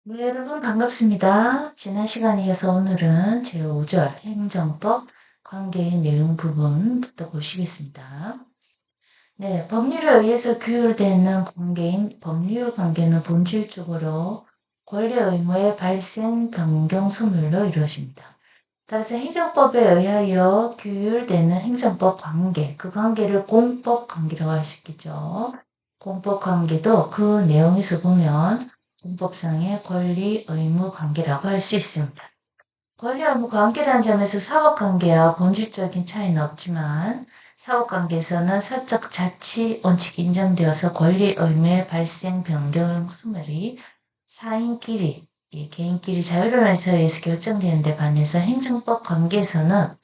네, 여러분 반갑습니다. 지난 시간에 이어서 오늘은 제5절 행정법 관계의 내용 부분부터 보시겠습니다. 네, 법률에 의해서 규율되는 관계인 법률 관계는 본질적으로 권리 의무의 발생, 변경, 소멸로 이루어집니다. 따라서 행정법에 의하여 규율되는 행정법 관계, 그 관계를 공법 관계라고 할 수 있겠죠. 공법 관계도 그 내용에서 보면 공법상의 권리, 의무 관계라고 할 수 있습니다. 권리, 의무 관계라는 점에서 사법관계와 본질적인 차이는 없지만 사법관계에서는 사적 자치 원칙이 인정되어서 권리, 의무의 발생, 변경, 소멸이 사인끼리 개인끼리 자유로운에서 의해서 결정되는 데 반해서 행정법 관계에서는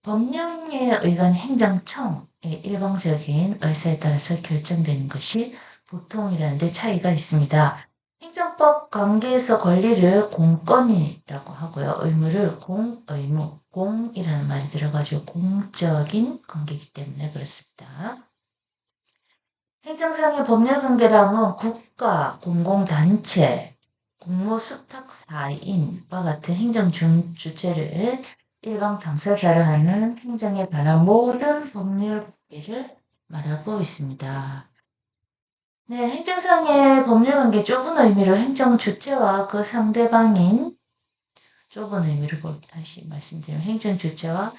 법령에 의한 행정청의 일방적인 의사에 따라서 결정되는 것이 보통이라는 데 차이가 있습니다. 행정법 관계에서 권리를 공권이라고 하고요. 의무를 공의무, 공이라는 말이 들어가지고 공적인 관계이기 때문에 그렇습니다. 행정상의 법률관계라면 국가, 공공단체, 공무수탁사인과 같은 행정 주체를 일방 당사자로 하는 행정에 관한 모든 법률관계를 말하고 있습니다. 네, 행정상의 법률관계 좁은 의미로 행정 주체와 그 상대방인 좁은 의미로 다시 말씀드리면 행정 주체와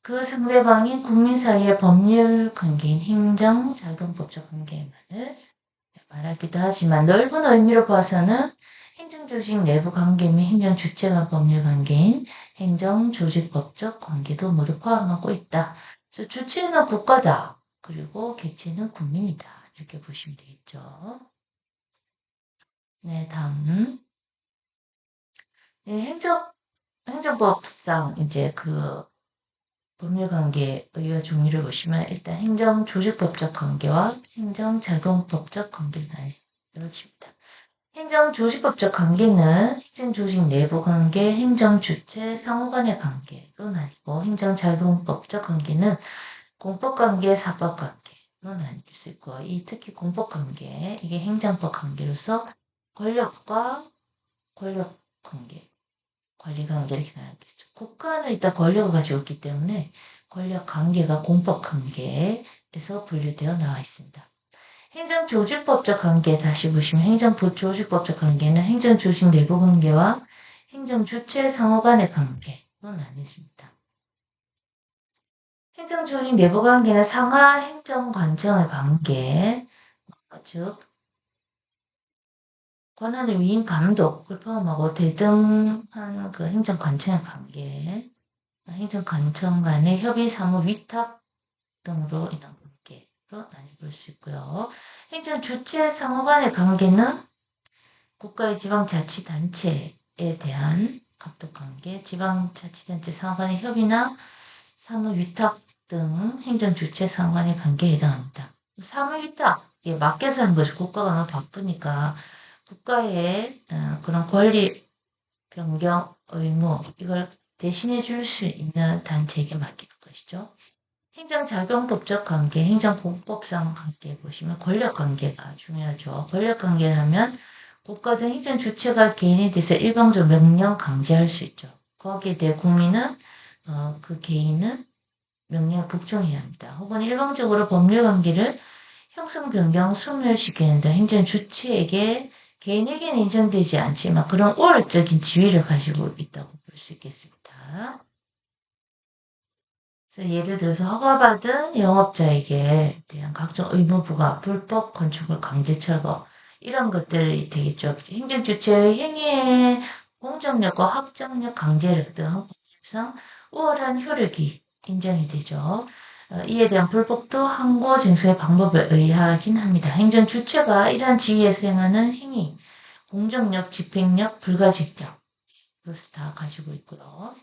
그 상대방인 국민 사이의 법률 관계인 행정, 자금법적 관계를 말하기도 하지만 넓은 의미로 봐서는 행정조직 내부 관계 및 행정주체 간 법률 관계인 행정조직법적 관계도 모두 포함하고 있다. 그래서 주체는 국가다. 그리고 개체는 국민이다. 이렇게 보시면 되겠죠. 네, 다음. 네, 행정법상 이제 그 법률관계 의와 종류를 보시면 일단 행정조직법적 관계와 행정작용법적 관계를 나눠집니다. 행정조직법적 관계는 행정조직 내부 관계, 행정주체, 상호간의 관계로 나뉘고 행정작용법적 관계는 공법관계, 사법관계로 나뉠 수 있고 이 특히 공법관계, 이게 행정법 관계로서 권력과 권력관계, 권리관계를 나누겠죠. 국가는 일단 권력을 가지고 있기 때문에 권력관계가 공법관계에서 분류되어 나와 있습니다. 행정조직법적 관계 다시 보시면 행정조직법적 관계는 행정조직 내부 관계와 행정주체 상호 간의 관계로 나뉘어집니다. 행정조직 내부 관계는 상하 행정관청의 관계, 즉 권한의 위임 감독을 포함하고 대등한 그 행정관청의 관계, 행정관청 간의 협의 사무 위탁 등으로 인한 관계로 나뉘어 수 있고요. 행정주체 상호 간의 관계는 국가의 지방자치단체에 대한 감독관계, 지방자치단체 상호 간의 협의나 사무위탁 등 행정주체 상호 간의 관계에 해당합니다. 사무위탁에 맡겨서 하는 거죠. 국가가 너무 바쁘니까 국가의 그런 권리 변경 의무 이걸 대신해 줄 수 있는 단체에게 맡기는 것이죠. 행정작용법적 관계, 행정공법상 관계 보시면 권력관계가 중요하죠. 권력관계를 하면 국가 등 행정 주체가 개인에 대해서 일방적으로 명령 강제할 수 있죠. 거기에 대해 국민은 그 개인은 명령에 복종해야 합니다. 혹은 일방적으로 법률관계를 형성 변경 소멸시키는 등 행정 주체에게 개인에게는 인정되지 않지만 그런 우월적인 지위를 가지고 있다고 볼 수 있겠습니다. 그래서 예를 들어서 허가받은 영업자에게 대한 각종 의무 부과, 불법 건축물 강제 철거 이런 것들이 되겠죠. 행정주체의 행위의 공정력과 확정력, 강제력 등 법상 우월한 효력이 인정이 되죠. 이에 대한 불복도 항고 쟁소의 방법에 의하긴 합니다. 행정주체가 이러한 지위에서 행하는 행위, 공정력, 집행력, 불가집력 이것을 다 가지고 있고요.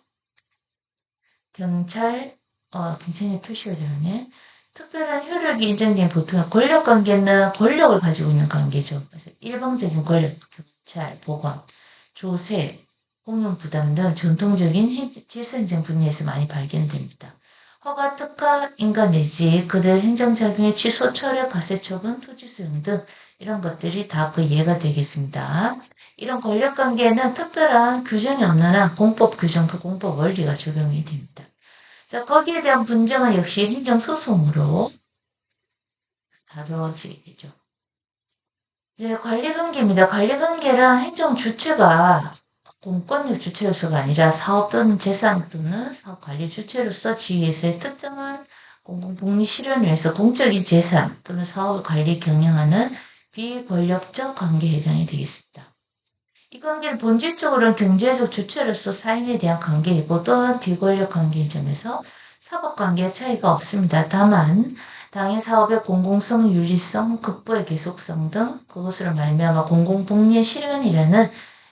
경찰, 경찰의 표시가 되네. 특별한 효력이 인정된 보통의 권력 관계는 권력을 가지고 있는 관계죠. 그래서 일방적인 권력, 경찰, 보건, 조세, 공용 부담 등 전통적인 질서행정 분야에서 많이 발견됩니다. 허가, 특가, 인가 내지 그들 행정작용의 취소, 철회, 과세, 처분, 토지 수용 등 이런 것들이 다 그 예가 되겠습니다. 이런 권력관계는 특별한 규정이 없는 한 공법 규정, 그 공법 원리가 적용이 됩니다. 자, 거기에 대한 분쟁은 역시 행정소송으로 다뤄지게 되죠. 이제 관리관계입니다. 관리관계란 행정 주체가 공권력 주체로서가 아니라 사업 또는 재산 또는 사업 관리 주체로서 지위에서의 특정한 공공복리 실현을 위해서 공적인 재산 또는 사업을 관리 경영하는 비권력적 관계에 해당이 되겠습니다. 이 관계는 본질적으로는 경제적 주체로서 사인에 대한 관계이고 또한 비권력 관계인 점에서 사법관계의 차이가 없습니다. 다만 당의 사업의 공공성, 윤리성, 극보의 계속성 등 그것으로 말미암아 공공복리의 실현이라는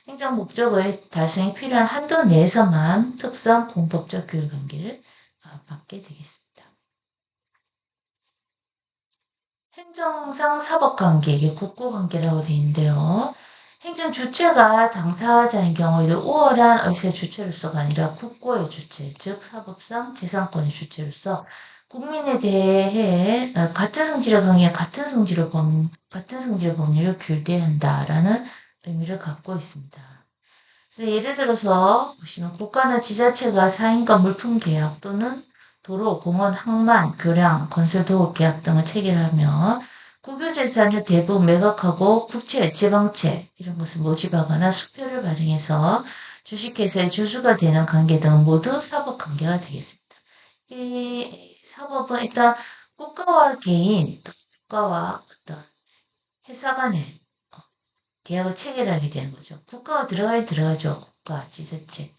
행정 목적의 달성이 필요한 한도 내에서만 특수한 공법적 규율관계를 받게 되겠습니다. 행정상 사법관계, 이게 국고관계라고 되어 있는데요. 행정 주체가 당사자인 경우에도 우월한 의사의 주체로서가 아니라 국고의 주체, 즉 사법상 재산권의 주체로서 국민에 대해 같은 성질의 강의에 같은 성질의 법률을 규율해야 한다라는 의미를 갖고 있습니다. 그래서 예를 들어서 보시면 국가나 지자체가 사인과 물품 계약 또는 도로, 공원, 항만, 교량, 건설 도급 계약 등을 체결하며 국유재산을 대부분 매각하고 국채, 지방채 이런 것을 모집하거나 수표를 발행해서 주식회사의 주주가 되는 관계 등은 모두 사법관계가 되겠습니다. 이 사법은 일단 국가와 개인, 또 국가와 어떤 회사 간의 계약을 체결하게 되는 거죠. 국가가 들어가야 들어가죠. 국가, 지자체.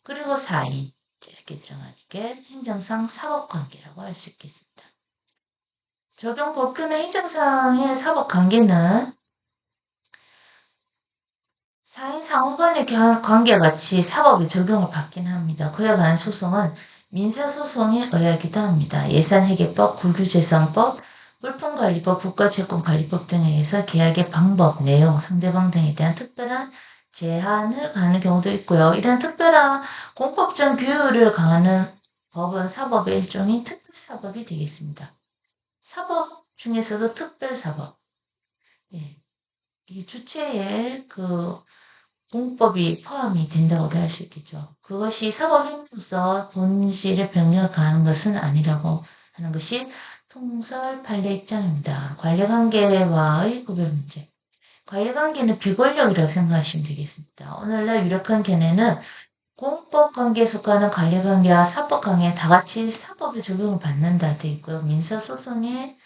그리고 사인 이렇게 들어가는 게 행정상 사법관계라고 할 수 있겠습니다. 적용 법규는 행정상의 사법관계는 사인 상호 간의 관계같이 사법의 적용을 받긴 합니다. 그에 관한 소송은 민사소송에 의하기도 합니다. 예산회계법, 국유재산법, 물품관리법, 국가채권관리법 등에 의해서 계약의 방법, 내용, 상대방 등에 대한 특별한 제한을 가하는 경우도 있고요. 이런 특별한 공법적 규율을 가하는 법은 사법의 일종의 특별사법이 되겠습니다. 사법 중에서도 특별사법. 예. 이 주체의 그 공법이 포함이 된다고도 할 수 있겠죠. 그것이 사법행위로서 본질의 병력을 가하는 것은 아니라고 하는 것이 통설 판례 입장입니다. 관리관계와의 구별 문제. 관리관계는 비권력이라고 생각하시면 되겠습니다. 오늘날 유력한 견해는 공법관계에 속하는 관리관계와 사법관계 다 같이 사법의 적용을 받는다 되어 있고요. 민사소송에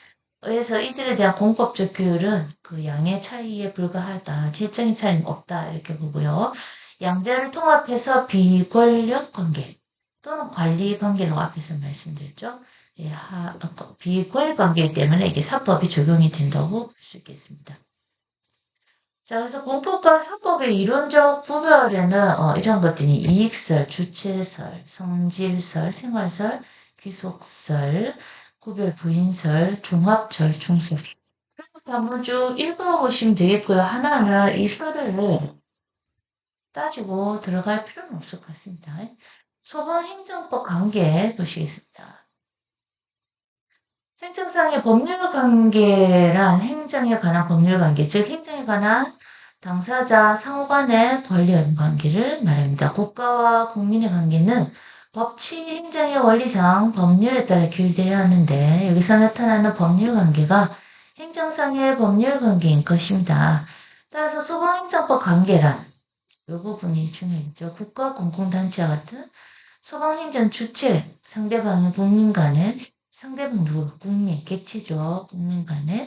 의해서 이들에 대한 공법적 규율은 그 양의 차이에 불과하다. 질적인 차이는 없다. 이렇게 보고요. 양자를 통합해서 비권력 관계 또는 관리 관계라고 앞에서 말씀드렸죠. 예, 비권력 관계이기 때문에 이게 사법이 적용이 된다고 볼 수 있겠습니다. 자, 그래서 공법과 사법의 이론적 구별에는 이런 것들이 이익설, 주체설, 성질설, 생활설, 귀속설, 구별 부인설, 종합절, 중설. 한번 쭉 읽어보시면 되겠고요. 하나하나 이 설을 따지고 들어갈 필요는 없을 것 같습니다. 소방행정법 관계 보시겠습니다. 행정상의 법률관계란 행정에 관한 법률관계, 즉 행정에 관한 당사자 상호 간의 권리의 관계를 말합니다. 국가와 국민의 관계는 법치 행정의 원리상 법률에 따라 규율되어야 하는데 여기서 나타나는 법률관계가 행정상의 법률관계인 것입니다. 따라서 소방행정법 관계란 이 부분이 중요하겠죠. 국가 공공단체와 같은 소방행정 주체, 상대방의 국민 간의 상대방 누구? 국민, 객체죠. 국민 간의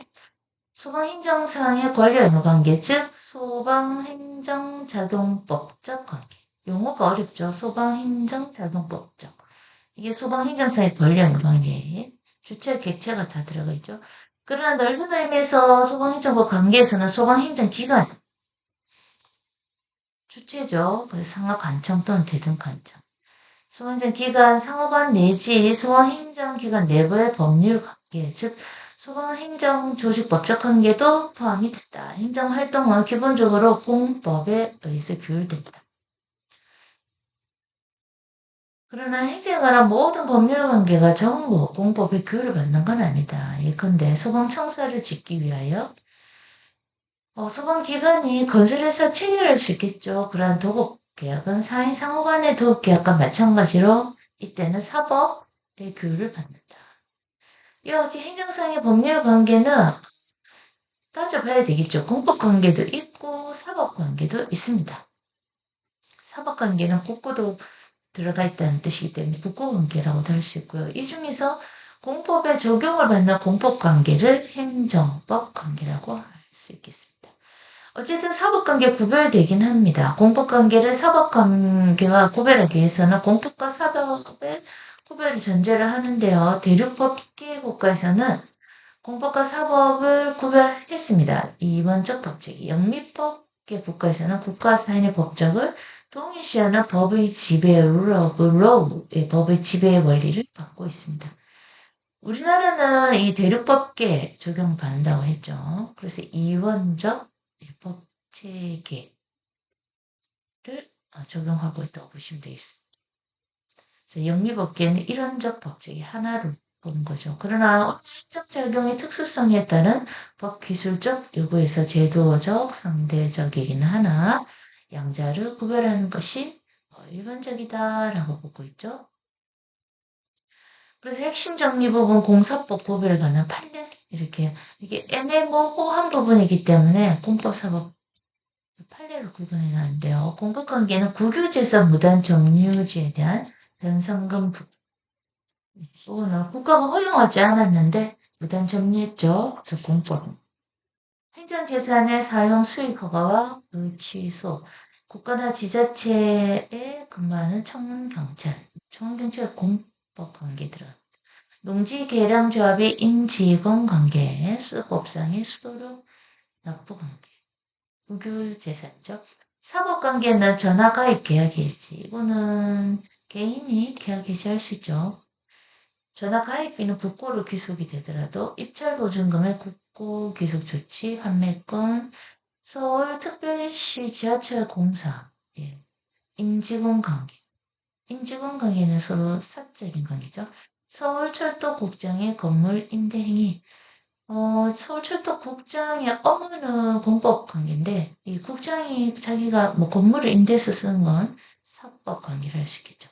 소방행정상의 권리의무 관계, 즉 소방행정작용법적 관계. 용어가 어렵죠. 소방행정작용법적. 이게 소방행정상의 권리의무 관계. 주체, 객체가 다 들어가 있죠. 그러나 넓은 의미에서 소방행정법 관계에서는 소방행정기관, 주체죠. 그래서 상하관청 또는 대등관청. 소방행정기관 상호간 내지 소방행정기관 내부의 법률 관계, 즉 소방행정조직법적 관계도 포함이 됐다. 행정활동은 기본적으로 공법에 의해서 규율된다. 그러나 행정에 관한 모든 법률 관계가 정부, 공법의 교육을 받는 건 아니다. 예컨대 소방청사를 짓기 위하여 소방기관이 건설회사 체결할 수 있겠죠. 그러한 도급계약은 사인 상호간의 도급계약과 마찬가지로 이때는 사법의 교육을 받는다. 이와 같이 행정상의 법률 관계는 따져봐야 되겠죠. 공법관계도 있고 사법관계도 있습니다. 사법관계는 국고도 들어가 있다는 뜻이기 때문에 국고관계라고도 할 수 있고요. 이 중에서 공법에 적용을 받는 공법관계를 행정법관계라고 할 수 있겠습니다. 어쨌든 사법관계 구별되긴 합니다. 공법관계를 사법관계와 구별하기 위해서는 공법과 사법의 구별을 전제를 하는데요. 대륙법계 국가에서는 공법과 사법을 구별했습니다. 이번적 법칙, 영미법계 국가에서는 국가 사인의 법적을 동일시하는 법의 지배, rule of law, 법의 지배의 원리를 받고 있습니다. 우리나라는 이 대륙법계 적용받는다고 했죠. 그래서 이원적 법체계를 적용하고 있다고 보시면 되겠습니다. 영미법계는 일원적 법칙이 하나로 보는 거죠. 그러나 언어적 작용의 특수성에 따른 법기술적 요구에서 제도적, 상대적이긴 하나 양자를 구별하는 것이 일반적이다라고 보고 있죠. 그래서 핵심 정리 부분 공사법 구별에 관한 판례 이게 애매모호한 부분이기 때문에 공법 사법 판례를 구분해 놨는데요. 공법관계는 국유재산 무단 점유지에 대한 변상금 부분은 국가가 허용하지 않았는데 무단 점유했죠. 그래서 공법. 행정재산의 사용 수익 허가와 그 취소. 국가나 지자체에 근무하는 청문경찰. 청문경찰 공법 관계들은 농지계량조합의 임직원 관계, 수법상의 수도력 납부 관계. 국유재산적. 사법관계는 전화가입 계약 해지. 이거는 개인이 계약 해지할 수 있죠. 전화가입비는 국고로 귀속이 되더라도 입찰보증금의 국고 귀속 조치, 판매권, 서울특별시 지하철 공사, 임직원 관계. 임직원 관계는 서로 사적인 관계죠. 서울철도국장의 건물 임대 행위. 서울철도국장의 업무는 공법 관계인데, 이 국장이 자기가 뭐 건물을 임대해서 쓰는 건 사법 관계를 할 수 있겠죠.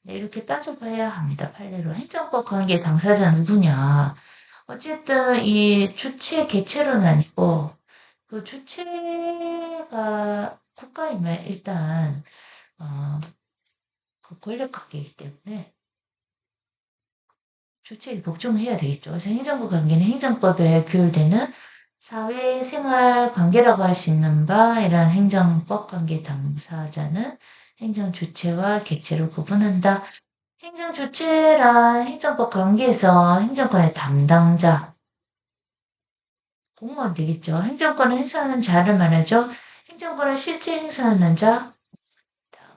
네, 이렇게 따져봐야 합니다. 판례로. 행정법 관계 당사자 누구냐. 어쨌든 이 주체 개체로 나뉘고, 그 주체가 국가이면 일단, 그 권력 관계이기 때문에 주체를 복종해야 되겠죠. 그래서 행정부 관계는 행정법에 규율되는 사회생활 관계라고 할 수 있는 바, 이러한 행정법 관계 당사자는 행정 주체와 객체를 구분한다. 행정 주체란 행정법 관계에서 행정권의 담당자, 공무원 되겠죠. 행정권을 행사하는 자를 말하죠. 행정권을 실제 행사하는 자,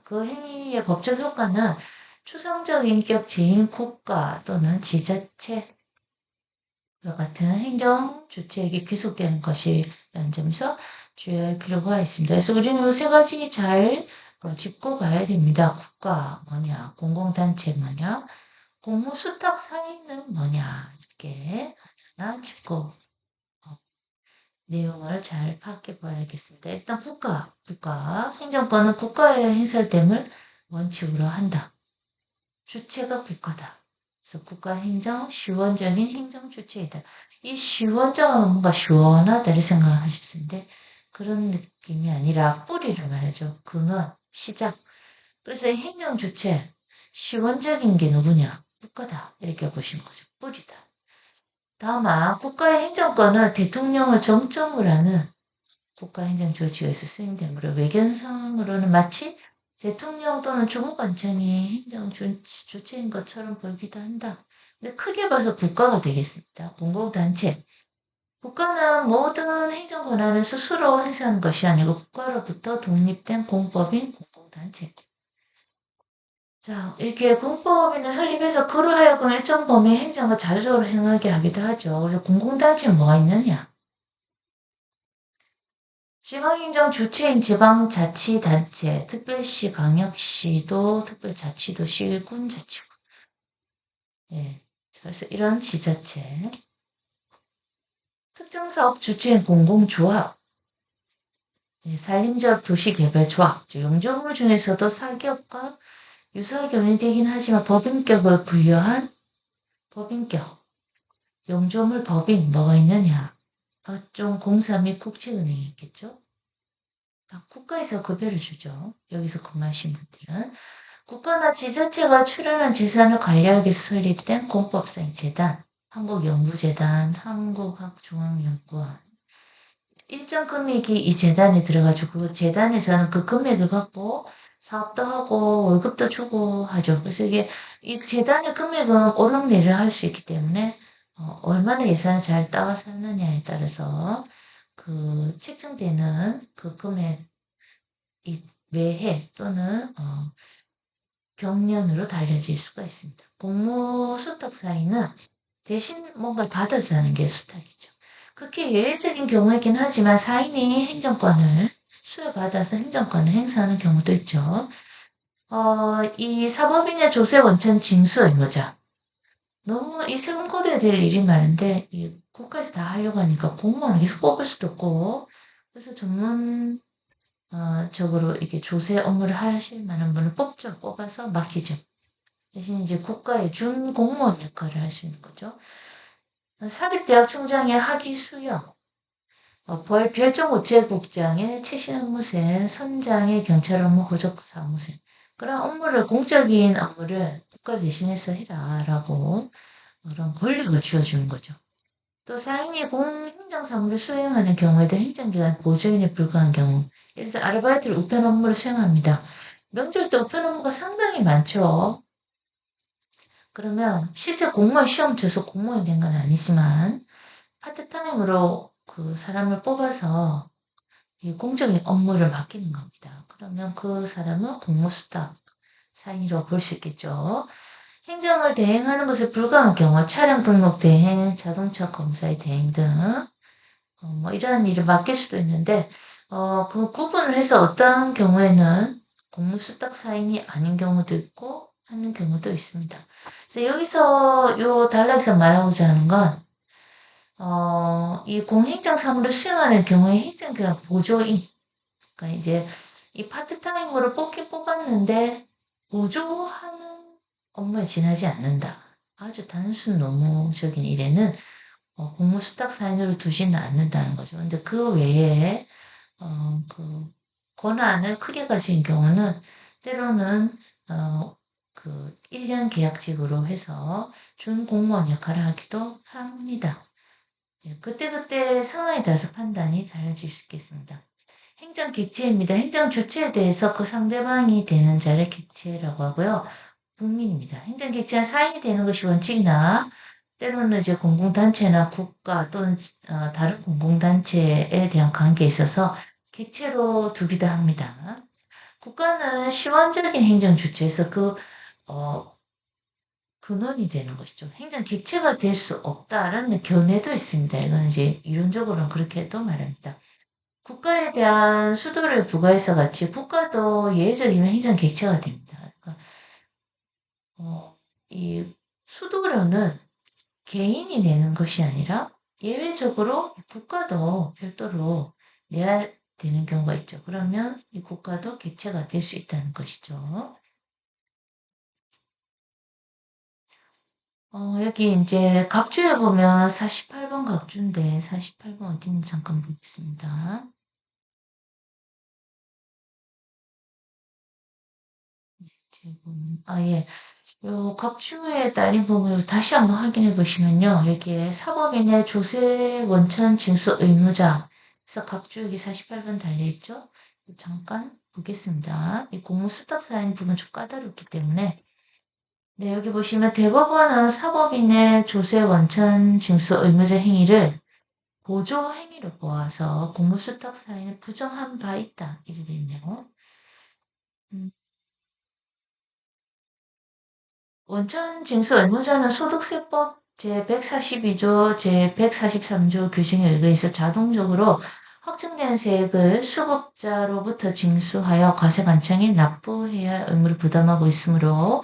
그 행위의 법적 효과는 추상적 인격 제인 국가 또는 지자체와 같은 행정 주체에게 귀속되는 것이라는 점에서 주의할 필요가 있습니다. 그래서 우리는 이 세 가지 잘 짚고 가야 됩니다. 국가 뭐냐, 공공단체 뭐냐, 공무수탁 사인은 뭐냐, 이렇게 하나 짚고 내용을 잘 파악해 봐야겠습니다. 일단 국가, 행정권은 국가의 행사됨을 원칙으로 한다. 주체가 국가다. 그래서 국가 행정, 시원적인 행정 주체이다. 이 시원적은 뭔가 시원하다를 생각하실 수 있는데 그런 느낌이 아니라 뿌리를 말하죠. 근원, 시작. 그래서 이 행정 주체, 시원적인 게 누구냐? 국가다. 이렇게 보시는 거죠. 뿌리다. 다만 국가의 행정권은 대통령을 정점으로 하는 국가행정조직에서 수행되므로 외견상으로는 마치 대통령 또는 주무관청이 행정 주체인 것처럼 보이기도 한다. 근데 크게 봐서 국가가 되겠습니다. 공공단체. 국가는 모든 행정 권한을 스스로 행사하는 것이 아니고 국가로부터 독립된 공법인 공공단체. 자, 이렇게 공법인을 설립해서 그로 하여금 일정 범위의 행정을 자주적으로 행하게 하기도 하죠. 그래서 공공단체는 뭐가 있느냐? 지방행정 주체인 지방자치단체, 특별시, 광역시도, 특별자치도, 시군, 자치구. 예. 그래서 이런 지자체. 특정사업 주체인 공공조합, 예, 산림조합, 도시개발조합, 영조물 중에서도 사기업과 유사하게 운영되긴 하지만 법인격을 부여한 법인격, 영조물 법인 뭐가 있느냐? 각종 공사 및 국채은행이 있겠죠? 다 국가에서 급여를 주죠. 여기서 근무하신 분들은. 국가나 지자체가 출연한 재산을 관리하기 위해서 설립된 공법상 재단, 한국연구재단, 한국학중앙연구원. 일정 금액이 이 재단에 들어가지고 그 재단에서는 그 금액을 갖고 사업도 하고 월급도 주고 하죠. 그래서 이게 이 재단의 금액은 오름내릴 할 수 있기 때문에 얼마나 예산을 잘 따왔느냐에 따라서 그 책정되는 그 금액이 매해 또는 경년으로 달려질 수가 있습니다. 공무수탁 사인은 대신 뭔가를 받아서 하는 게 수탁이죠. 그게 예외적인 경우이긴 하지만 사인이 행정권을 수여받아서 행정권을 행사하는 경우도 있죠. 이 사법인의 조세 원천 징수 의무자. 너무 이 세금 걷어야 될 일이 많은데 이 국가에서 다 하려고 하니까 공무원을 계속 뽑을 수도 없고 그래서 전문 적으로 이렇게 조세 업무를 하실 만한 분을 뽑죠. 뽑아서 맡기죠. 대신 이제 국가의 준 공무원 역할을 할 수 있는 거죠. 사립대학 총장의 학위 수여, 별정우체국장의 최신 업무수행, 선장의 경찰 업무 호적 사무수행. 그런 업무를, 공적인 업무를 국가를 대신해서 해라라고 그런 권력을 쥐어주는 거죠. 또 사인이 공행정사무를 수행하는 경우에도 행정기관 보조인에 불과한 경우, 예를 들어 아르바이트를 우편 업무를 수행합니다. 명절 때 우편 업무가 상당히 많죠. 그러면 실제 공무원 시험 쳐서 공무원이 된 건 아니지만 파트타임으로 그 사람을 뽑아서 이 공적인 업무를 맡기는 겁니다. 그러면 그 사람은 공무수탁 사인이라고 볼 수 있겠죠. 행정을 대행하는 것에 불과한 경우 차량 등록 대행, 자동차 검사의 대행 등 뭐 이러한 일을 맡길 수도 있는데 그 구분을 해서 어떠한 경우에는 공무수탁 사인이 아닌 경우도 있고 하는 경우도 있습니다. 그래서 여기서 요 단락에서 말하고자 하는 건 이 공행정 사무를 수행하는 경우에 행정기관 보조인, 그러니까 이제 이 파트타임으로 뽑긴 뽑았는데 보조하는 업무에 지나지 않는다. 아주 단순 노무적인 일에는 공무수탁 사인으로 두지는 않는다는 거죠. 근데 그 외에 그 권한을 크게 가진 경우는 때로는 그 1년 계약직으로 해서 준공무원 역할을 하기도 합니다. 예, 그때그때 상황에 따라서 판단이 달라질 수 있겠습니다. 행정 객체입니다. 행정 주체에 대해서 그 상대방이 되는 자를 객체라고 하고요. 국민입니다. 행정 객체는 사인이 되는 것이 원칙이나 때로는 이제 공공단체나 국가 또는 다른 공공단체에 대한 관계에 있어서 객체로 두기도 합니다. 국가는 시원적인 행정 주체에서 어, 근원이 되는 것이죠. 행정 객체가 될 수 없다라는 견해도 있습니다. 이건 이제 이론적으로는 그렇게도 말합니다. 국가에 대한 수도를 부과해서 같이 국가도 예외적이면 행정 객체가 됩니다. 그러니까 이 수도료는 개인이 내는 것이 아니라 예외적으로 국가도 별도로 내야 되는 경우가 있죠. 그러면 이 국가도 객체가 될 수 있다는 것이죠. 여기 이제 각주에 보면 48번 각주인데 48번 어딘지 잠깐 보겠습니다. 지금 예. 요 각주에 딸린 부분을 다시 한번 확인해 보시면요. 여기에 사법인의 조세 원천 징수 의무자 그래서 각주 여기 48번 달려 있죠. 잠깐 보겠습니다. 이 공무수탁 사인 부분 좀 까다롭기 때문에 네, 여기 보시면 대법원은 사법인의 조세 원천 징수 의무자 행위를 보조 행위로 보아서 공무수탁 사인을 부정한 바 있다. 이렇게 돼 있네요. 음, 원천 징수 의무자는 소득세법 제142조, 제143조 규정에 의거해서 자동적으로 확정된 세액을 수급자로부터 징수하여 과세관청에 납부해야 할 의무를 부담하고 있으므로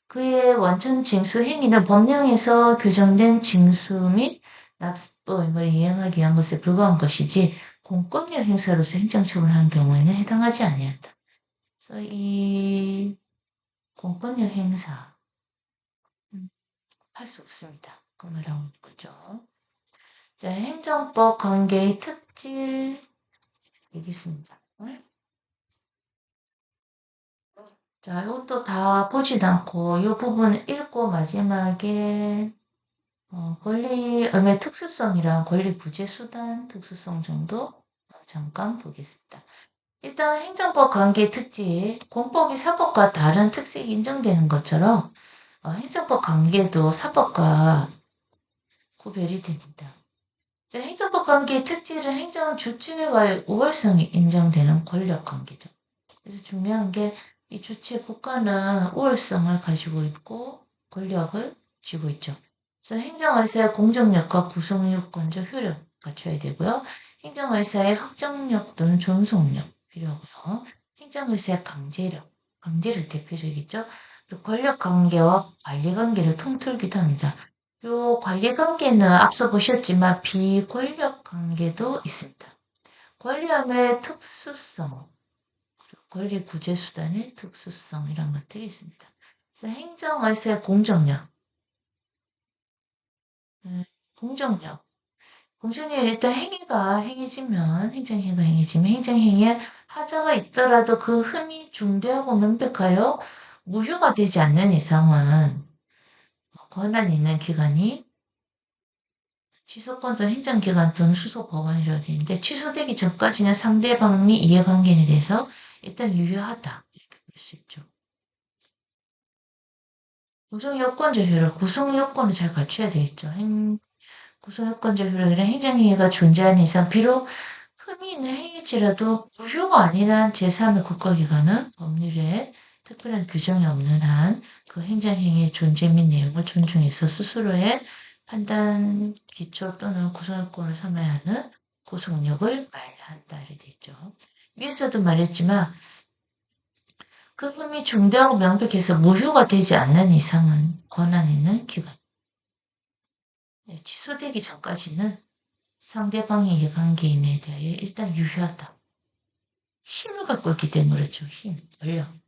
그의 원천 징수 행위는 법령에서 규정된 징수 및 납부 의무를 이행하기 위한 것에 불과한 것이지 공권력 행사로서 행정처분을 한 경우에는 해당하지 아니한다. 그래서 이 공권력 행사 할 수 없습니다. 그 말하는 거죠. 자, 행정법 관계의 특질 여기 있습니다. 자, 이것도 다 보지도 않고 이 부분 읽고 마지막에 권리의무 특수성이랑 권리 부재 수단 특수성 정도 잠깐 보겠습니다. 일단 행정법 관계 특징, 공법이 사법과 다른 특색이 인정되는 것처럼 행정법 관계도 사법과 구별이 됩니다. 행정법 관계의 특질은 행정 주체와의 우월성이 인정되는 권력 관계죠. 그래서 중요한 게 이 주체 국가는 우월성을 가지고 있고 권력을 쥐고 있죠. 그래서 행정의사의 공정력과 구속요건적 효력 갖춰야 되고요. 행정의사의 확정력 또는 존속력 필요하고요. 행정의사의 강제력 대표적이죠. 그리고 권력관계와 관리관계를 통틀기도 합니다. 요 관리관계는 앞서 보셨지만 비권력관계도 있습니다. 권리함의 특수성, 그리고 권리 구제 수단의 특수성 이런 것들이 있습니다. 그래서 행정의사의 공정력, 공정력. 공정력 일단 행정행위가 행해지면 행정행위에 하자가 있더라도 그 흠이 중대하고 명백하여 무효가 되지 않는 이상은 권한 있는 기관이 취소권 또는 행정기관 또는 수소법원이라고 되어 있는데 취소되기 전까지는 상대방 및 이해관계에 대해서 일단 유효하다 이렇게 볼 수 있죠. 구성요건적 효력, 구성요건을 잘 갖춰야 되겠죠. 구성요건적 효력이란 행정행위가 존재하는 이상 비록 흠이 있는 행위일지라도 무효가 아니란 제3의 국가기관은 법률에 특별한 규정이 없는 한 그 행정행위의 존재 및 내용을 존중해서 스스로의 판단 기초 또는 구성요건을 삼아야 하는 구속력을 말한다 이렇게 돼 있죠. 위에서도 말했지만 그 흠이 중대하고 명백해서 무효가 되지 않는 이상은 권한 있는 기관. 취소되기 전까지는 상대방의 이해관계인에 대하여 일단 유효하다. 힘을 갖고 있기 때문에 그렇죠. 힘, 권력.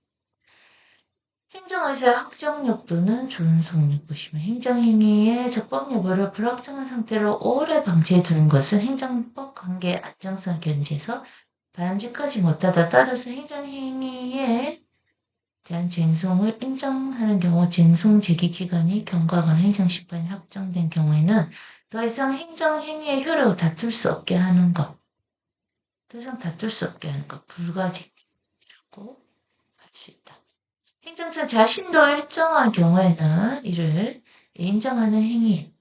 행정의사의 확정력 또는 존속력 보시면 행정행위의 적법 여부를 불확정한 상태로 오래 방치해 두는 것은 행정법 관계 안정성 견지에서 바람직하지 못하다. 따라서 행정행위에 대한 쟁송을 인정하는 경우 쟁송 제기 기간이 경과하거나 행정심판이 확정된 경우에는 더 이상 행정행위의 효력을 다툴 수 없게 하는 것. 더 이상 다툴 수 없게 하는 것. 불가제기라고 할 수 있다. 행정처 자신도 일정한 경우에는 이를 인정하는 행위.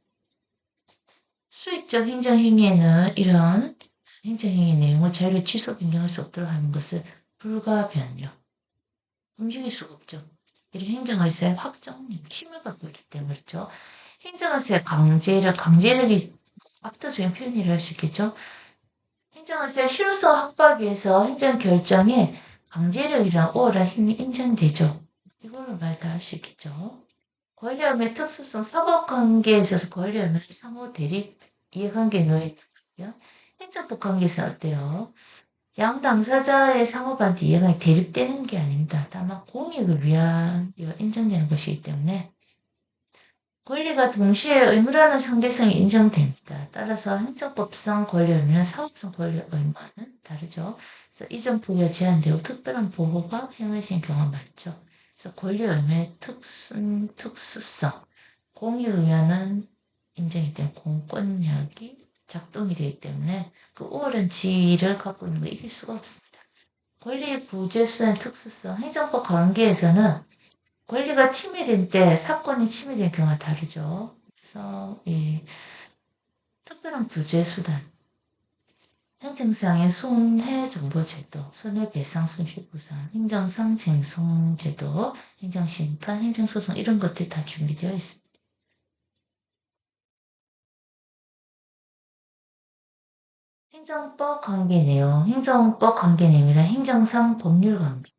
수익적 행정행위에는 이런 행정행위 내용을 자유를 취소 변경할 수 없도록 하는 것을 불가변력. 움직일 수가 없죠. 이런 행정의사의 확정력, 힘을 갖고 있기 때문에 그렇죠. 행정의사의 강제력이 압도적인 표현이라고 할 수 있겠죠. 행정의사의 실효성 확보하기 위해서 행정결정에 강제력이란 오월한 힘이 인정되죠. 이걸로 말 다 할 수 있겠죠. 권리의무의 특수성, 사법관계에 있어서 권리의무는 상호 대립, 이해관계에 놓여 있고요. 행정법 관계에서 어때요? 양 당사자의 상호간의 이해가 대립되는 게 아닙니다. 다만 공익을 위하여 인정되는 것이기 때문에 권리가 동시에 의무라는 상대성이 인정됩니다. 따라서 행정법상 권리 의무는 사법상 권리 의무와는 다르죠. 그래서 이전 부기가 제한되고 특별한 보호가 행해진 경우가 많죠. 그래서 권리 의무의 특수성, 공익을 위하는 인정이 된 공권력이 작동이 되기 때문에 그 우월한 지위를 갖고 있는 거 이길 수가 없습니다. 권리 부재 수단의 특수성, 행정법 관계에서는 권리가 침해된 때 사건이 침해된 경우가 다르죠. 그래서 이 특별한 부재 수단, 행정상의 손해정보제도, 손해배상 손실보상, 행정상 쟁송제도, 행정심판, 행정소송 이런 것들이 다 준비되어 있습니다. 행정법 관계 내용, 행정법 관계 내용이란 행정상 법률 관계,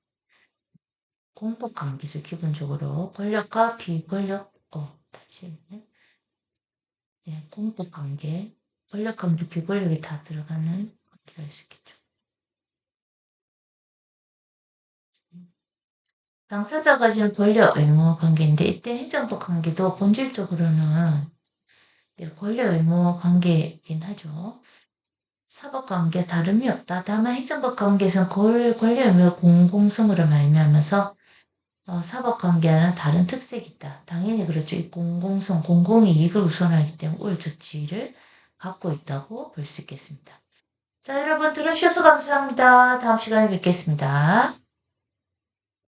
공법 관계죠. 기본적으로 권력과 비권력, 다시 했네. 네, 공법 관계, 권력 관계, 비권력이 다 들어가는 관계가 할 수 있겠죠. 당사자가 지금 권력 의무 관계인데 이때 행정법 관계도 본질적으로는 권력 의무 관계이긴 하죠. 사법 관계 다름이 없다. 다만 행정법 관계에서는 권력 의무 공공성으로 말미암아서 사법 관계와는 다른 특색이 있다. 당연히 그렇죠. 이 공공성, 공공의 이익을 우선하기 때문에 우월적 지위를 갖고 있다고 볼 수 있겠습니다. 자, 여러분 들어주셔서 감사합니다. 다음 시간에 뵙겠습니다.